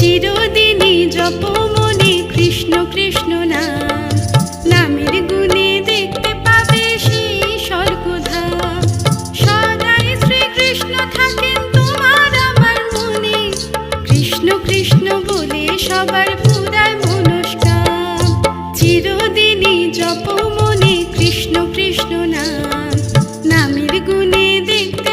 চিরদিনই জপ মনে কৃষ্ণ কৃষ্ণ নাম, নামের গুণে দেখতে পাবে সেই স্বর্গধাম। সদাই শ্রীকৃষ্ণ থাকেন তোমার আমার মনে, কৃষ্ণ কৃষ্ণ বলে সবার পুরায় মনস্কাম। চিরদিনই জপ মনে কৃষ্ণ কৃষ্ণ নাম, নামের গুণে দেখতে